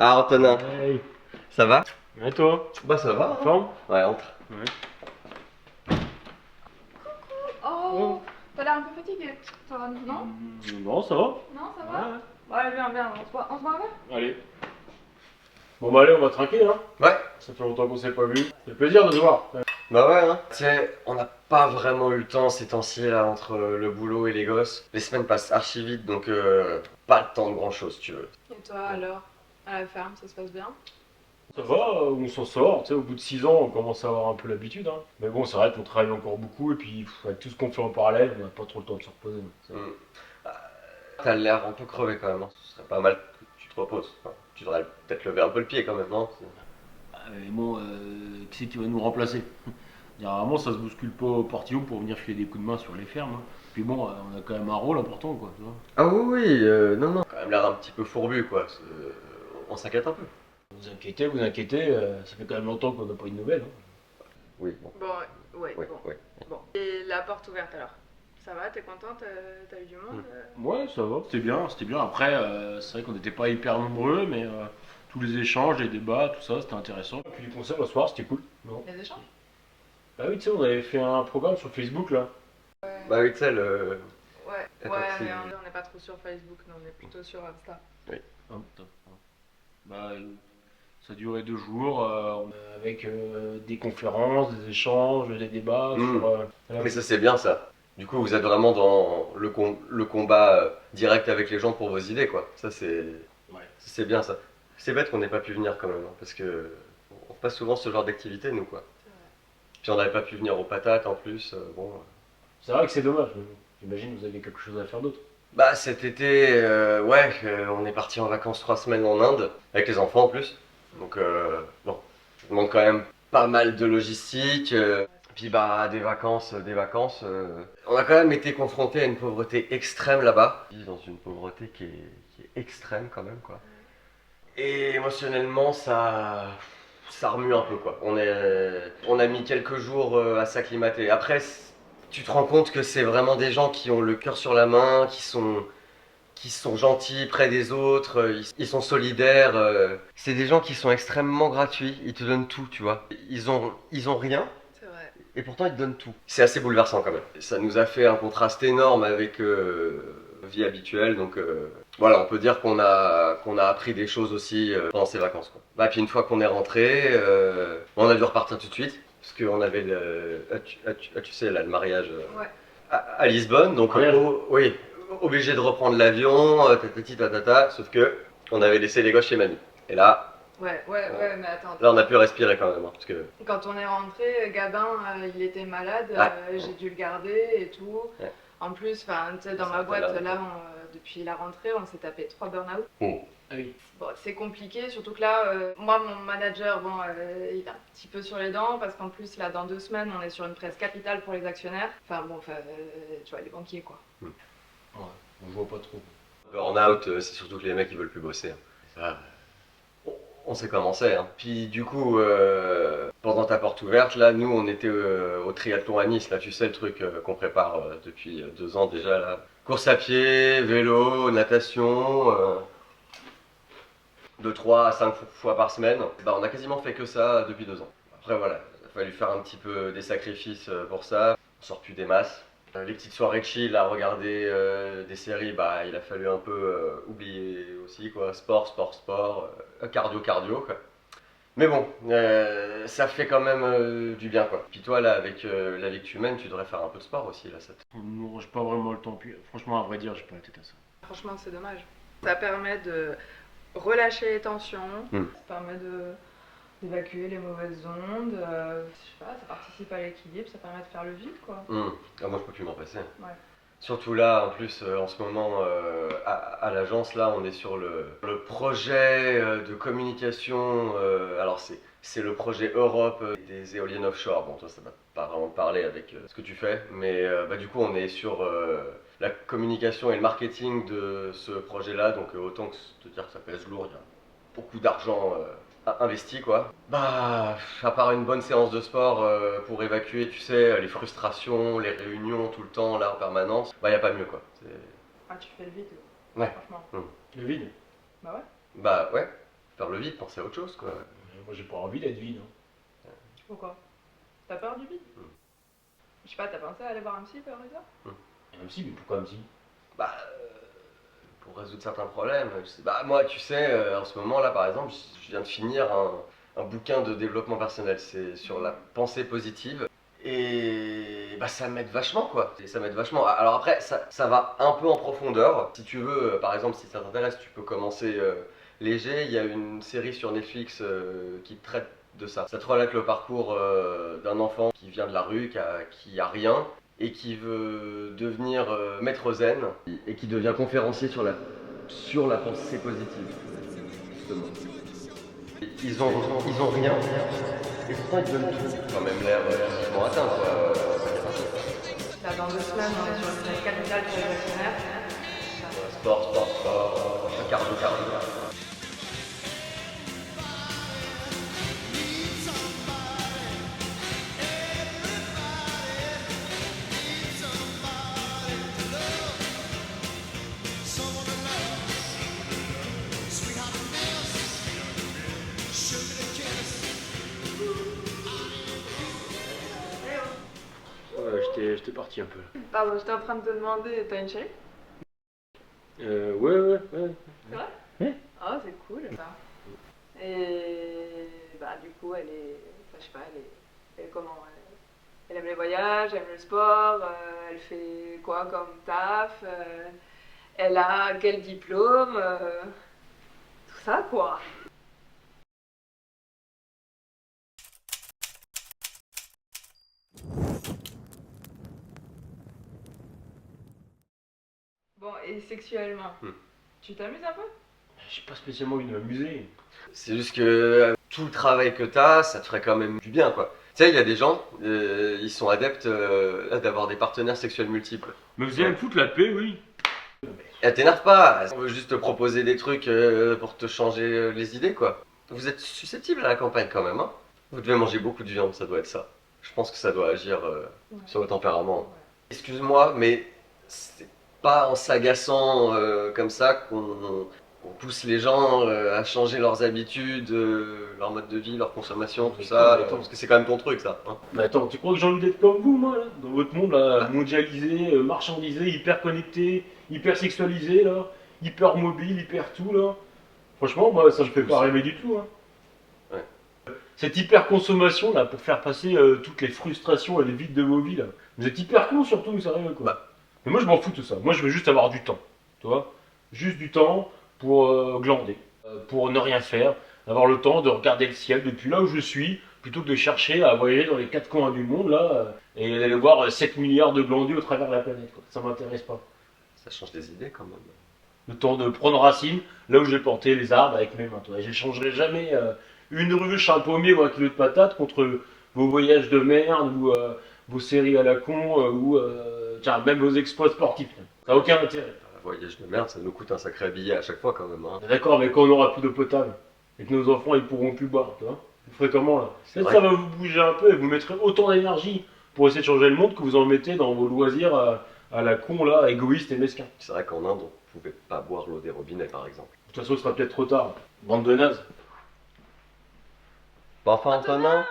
Ah, Antonin, Hey. ça va? Et toi? Bah ça va. En forme? Ouais, entre. Ouais. Oh, t'as l'air un peu fatigué, toi, non? Non, ça va. Non, ça Ouais, va? ouais. Bon, allez, viens, on se voit un verre? Allez. Bon bah allez, on va tranquille hein. Ouais. Ça fait longtemps qu'on s'est pas vu. Ça fait plaisir de se voir. Bah ouais, hein. Tu sais, on n'a pas vraiment eu le temps ces temps-ci là entre le boulot et les gosses. Les semaines passent archi vite donc pas le temps de grand chose, tu veux. Et toi, alors? À la ferme, ça se passe bien? Ça va, on s'en sort, tu sais, au bout de 6 ans, on commence à avoir un peu l'habitude. Hein. Mais bon, c'est vrai qu'on travaille encore beaucoup et puis avec tout ce qu'on fait en parallèle, on n'a pas trop le temps de se reposer. C'est vrai. T'as l'air un peu crevé quand même, hein. Ce serait pas mal que tu te reposes. Enfin, tu devrais peut-être lever un peu le pied quand même, non? Mais bon, qui c'est qui va nous remplacer? Généralement, ça se bouscule pas au portillon pour venir filer des coups de main sur les fermes. Hein. Puis bon, on a quand même un rôle important, quoi, tu vois. Ah oui, oui, non, non. Quand même l'air un petit peu fourbu quoi. On s'inquiète un peu. Vous inquiétez, ça fait quand même longtemps qu'on n'a pas eu de nouvelles. Hein. Oui, bon. Bon, ouais, Oui, bon. oui. Bon. Et la porte ouverte alors? Ça va, t'es contente? T'as eu du monde? Ouais, ça va, c'était bien, c'était bien. Après, c'est vrai qu'on n'était pas hyper nombreux, mais tous les échanges, les débats, tout ça, c'était intéressant. Et puis les concerts le soir, c'était cool. Non. Les échanges? Bah oui, tu sais, on avait fait un programme sur Facebook là. Ouais. Bah oui, tu sais, le. Ouais, Attends, c'est- mais on n'est pas trop sur Facebook, non, on est plutôt sur Insta. Ah, top. Bah, ça durait 2 jours, avec des conférences, des échanges, des débats sur. Mais ça c'est bien ça. Du coup, vous êtes vraiment dans le combat direct avec les gens pour vos idées, quoi. Ça Ouais. c'est bien ça. C'est bête qu'on n'ait pas pu venir quand même, hein, parce que on passe souvent ce genre d'activité, nous, quoi. C'est vrai. Puis on n'avait pas pu venir aux patates en plus, bon. C'est vrai que c'est dommage, mais bon, j'imagine que vous aviez quelque chose à faire d'autre. Bah cet été, ouais, on est parti en vacances 3 semaines en Inde, avec les enfants en plus. Donc bon, ça demande quand même pas mal de logistique. Puis bah des vacances, des vacances. On a quand même été confronté à une pauvreté extrême là-bas. On vit dans une pauvreté qui est extrême quand même quoi. Et émotionnellement ça remue un peu quoi. On a mis quelques jours à s'acclimater. Après tu te rends compte que c'est vraiment des gens qui ont le cœur sur la main, qui sont gentils près des autres, ils sont solidaires. C'est des gens qui sont extrêmement gratuits, ils te donnent tout, tu vois. Ils ont rien, C'est vrai. et pourtant ils te donnent tout. C'est assez bouleversant quand même. Ça nous a fait un contraste énorme avec vie habituelle, donc voilà, on peut dire qu'on a appris des choses aussi pendant ces vacances. Quoi. Bah, puis une fois qu'on est rentré, on a dû repartir tout de suite, parce qu'on avait tu sais, là, le mariage Ouais. à Lisbonne, donc Mariage. oui, obligé de reprendre l'avion, tatati tatata, sauf que on avait laissé les gosses chez mamie. Et là, Ouais, mais attends. là on a pu respirer quand même, hein, parce que Quand on est rentré, Gabin, il était malade, Ouais. j'ai dû le garder et tout. Ouais. En plus, tu sais, dans Ça ma t'a boîte, l'air- là, depuis la rentrée, on s'est tapé 3 burn-out. Ah oui. Bon, c'est compliqué, surtout que là, moi, mon manager, bon, il est un petit peu sur les dents, parce qu'en plus, là, dans 2 semaines, on est sur une presse capitale pour les actionnaires. Enfin, bon, tu vois, les banquiers, quoi. Ouais, on voit pas trop. burn-out, c'est surtout que les mecs ils veulent plus bosser. Hein. Ça, on sait comment c'est. Hein. Puis du coup, pendant ta porte ouverte, là, nous on était au triathlon à Nice, là tu sais le truc qu'on prépare depuis 2 ans déjà là. Course à pied, vélo, natation, de 3 à 5 fois par semaine. Bah, on a quasiment fait que ça depuis 2 ans. Après voilà, il a fallu faire un petit peu des sacrifices pour ça. On sort plus des masses. Les petites soirées de chill à regarder des séries, bah il a fallu un peu oublier aussi quoi. Sport, sport, sport, cardio, cardio quoi. Mais bon, ça fait quand même du bien quoi. Puis toi là avec la vie que tu mènes, tu devrais faire un peu de sport aussi là. Non, j'ai pas vraiment le temps. Puis, franchement, à vrai dire, j'ai pas la tête à ça. Franchement, c'est dommage. Ça permet de relâcher les tensions, Mm. ça permet d'évacuer les mauvaises ondes, je sais pas, ça participe à l'équilibre, ça permet de faire le vide, quoi. Ah, moi je peux plus m'en passer. Ouais. Surtout là, en plus, en ce moment, à l'agence, là, on est sur le projet de communication. Alors, c'est le projet Europe des éoliennes offshore. Bon, toi, ça va pas vraiment te parler avec ce que tu fais, mais bah, du coup, on est sur la communication et le marketing de ce projet-là. Donc, autant que te dire que ça pèse lourd, il y a beaucoup d'argent investi, quoi. Bah, à part une bonne séance de sport pour évacuer, tu sais, les frustrations, les réunions tout le temps, là, en permanence, bah, y a pas mieux, quoi. Ah, tu fais le vide, Ouais. franchement. Le vide. Bah ouais. Bah, ouais. faire le vide, penser à autre chose, quoi. Moi j'ai pas envie d'être vide. Hein. Pourquoi? T'as peur du vide? Je sais pas, t'as pensé à aller voir un psy, par exemple? Un psy, mais pourquoi un psy? Bah, pour résoudre certains problèmes. Bah, moi, tu sais, en ce moment là, par exemple, je viens de finir un bouquin de développement personnel. C'est sur la pensée positive. Et bah, ça m'aide vachement, quoi. Et ça m'aide vachement. Alors après, ça va un peu en profondeur. Si tu veux, par exemple, si ça t'intéresse, tu peux commencer léger. Il y a une série sur Netflix qui traite de ça. Ça te relate le parcours d'un enfant qui vient de la rue, qui a rien, et qui veut devenir maître zen, et qui devient conférencier sur la pensée positive, justement. Ils ont rien, et pourtant ils donnent tout. Quand même l'air physiquement atteint, quoi. Là, dans 2 semaines, on est sur une presse capitale pour les actionnaires. Sport, cardio. Ouais, j'étais parti un peu. Pardon, j'étais en train de te demander, t'as une chérie? Ouais. C'est vrai? Ouais. Ah, c'est cool. Et bah, du coup, elle est. Enfin, je sais pas, elle est comment? Elle aime les voyages, elle aime le sport, elle fait quoi comme taf? Elle a quel diplôme? Tout ça, quoi. Bon, et sexuellement, tu t'amuses un peu? J'ai pas spécialement envie de m'amuser. C'est juste que tout le travail que t'as, ça te ferait quand même du bien, quoi. Tu sais, il y a des gens, ils sont adeptes d'avoir des partenaires sexuels multiples. Mais vous allez me foutre la paix, oui. Elle t'énerve pas, on veut juste te proposer des trucs pour te changer les idées, quoi. Vous êtes susceptible à la campagne quand même, hein. Vous devez manger beaucoup de viande, ça doit être ça. Je pense que ça doit agir sur le tempérament. Excuse-moi, mais c'est pas en s'agaçant comme ça qu'on pousse les gens à changer leurs habitudes, leur mode de vie, leur consommation, tout ça. Parce que c'est quand même ton truc, ça. Hein. Mais attends, tu crois que j'ai envie d'être comme vous, moi, là? Dans votre monde, là, mondialisé, marchandisé, hyper connecté, hyper sexualisé, là, hyper mobile, hyper tout, là. Franchement, moi, ça me fait pas rêver du tout, hein. Ouais. Cette hyper consommation, là, pour faire passer toutes les frustrations et les vides de vos vies, là. Vous êtes hyper cons, surtout, sérieux, quoi. Bah. Mais moi, je m'en fous de tout ça. Moi, je veux juste avoir du temps, tu vois. Juste du temps pour glander, pour ne rien faire, avoir le temps de regarder le ciel depuis là où je suis, plutôt que de chercher à voyager dans les 4 coins du monde, là, et d'aller voir 7 milliards de glandus au travers de la planète, quoi. Ça m'intéresse pas. Ça change des idées quand même. Le temps de prendre racine là où j'ai planté les arbres avec mes mains. J'échangerai jamais une ruche, un pommier ou un kilo de patates contre vos voyages de merde ou vos séries à la con ou tiens, même vos exploits sportifs. Ça n'a aucun intérêt. Un voyage de merde, ça nous coûte un sacré billet à chaque fois quand même. Hein. D'accord, mais quand on aura plus d'eau potable et que nos enfants ils pourront plus boire, tu vois, vous ferez comment là? Peut-être vrai. ça va vous bouger un peu et vous mettrez autant d'énergie pour essayer de changer le monde que vous en mettez dans vos loisirs à la con là, égoïste et mesquin. C'est vrai qu'en Inde, on pouvait pas boire l'eau des robinets par exemple. De toute façon, ce sera peut-être trop tard. Bande de nazes. Bon, enfin, Antonin.